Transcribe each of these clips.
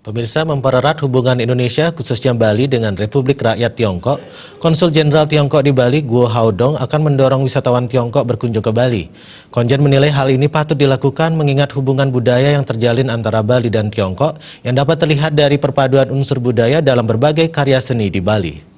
Pemirsa, mempererat hubungan Indonesia khususnya Bali dengan Republik Rakyat Tiongkok, Konsul Jenderal Tiongkok di Bali, Guo Haodong, akan mendorong wisatawan Tiongkok berkunjung ke Bali. Konjen menilai hal ini patut dilakukan mengingat hubungan budaya yang terjalin antara Bali dan Tiongkok yang dapat terlihat dari perpaduan unsur budaya dalam berbagai karya seni di Bali.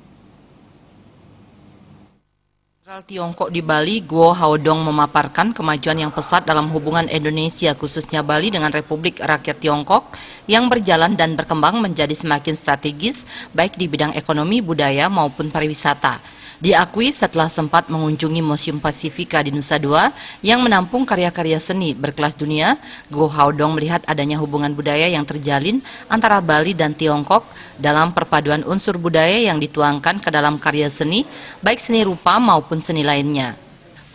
Jenderal Tiongkok di Bali, Guo Haodong, memaparkan kemajuan yang pesat dalam hubungan Indonesia khususnya Bali dengan Republik Rakyat Tiongkok yang berjalan dan berkembang menjadi semakin strategis baik di bidang ekonomi, budaya maupun pariwisata. Diakui setelah sempat mengunjungi Museum Pasifika di Nusa Dua yang menampung karya-karya seni berkelas dunia, Guo Haodong melihat adanya hubungan budaya yang terjalin antara Bali dan Tiongkok dalam perpaduan unsur budaya yang dituangkan ke dalam karya seni, baik seni rupa maupun seni lainnya.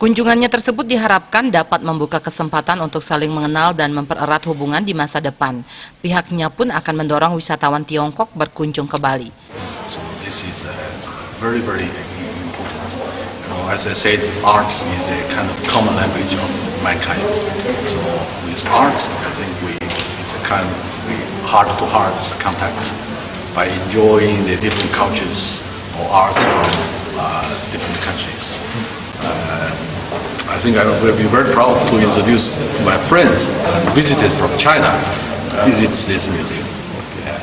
Kunjungannya tersebut diharapkan dapat membuka kesempatan untuk saling mengenal dan mempererat hubungan di masa depan. Pihaknya pun akan mendorong wisatawan Tiongkok berkunjung ke Bali. So this is very important. As I said, arts is a kind of common language of mankind. So with arts, I think it's a kind of heart-to-heart contact by enjoying the different cultures or arts from different countries. I think I will be very proud to introduce my friends and visitors from China to visit this museum.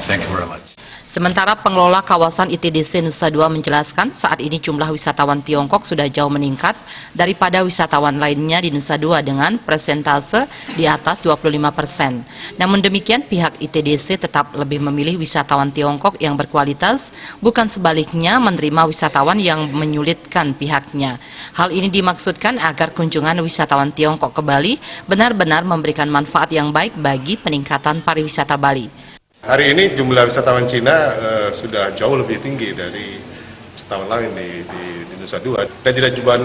Thank you very much. Sementara pengelola kawasan ITDC Nusa Dua menjelaskan saat ini jumlah wisatawan Tiongkok sudah jauh meningkat daripada wisatawan lainnya di Nusa Dua dengan persentase di atas 25%. Namun demikian pihak ITDC tetap lebih memilih wisatawan Tiongkok yang berkualitas, bukan sebaliknya menerima wisatawan yang menyulitkan pihaknya. Hal ini dimaksudkan agar kunjungan wisatawan Tiongkok ke Bali benar-benar memberikan manfaat yang baik bagi peningkatan pariwisata Bali. Hari ini jumlah wisatawan Cina sudah jauh lebih tinggi dari wisatawan lain di Nusa Dua. Dan tidak cuma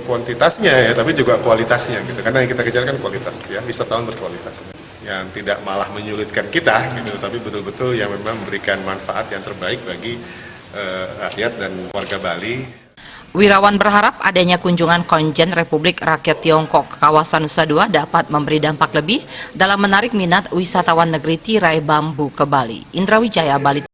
kuantitasnya ya, tapi juga kualitasnya gitu. Karena yang kita kejar kan kualitas ya, wisatawan berkualitas. Yang tidak malah menyulitkan kita gitu, tapi betul-betul yang memang memberikan manfaat yang terbaik bagi rakyat dan warga Bali. Wirawan berharap adanya kunjungan Konjen Republik Rakyat Tiongkok ke kawasan Nusa Dua dapat memberi dampak lebih dalam menarik minat wisatawan negeri tirai bambu ke Bali. Indra Wijaya, Bali.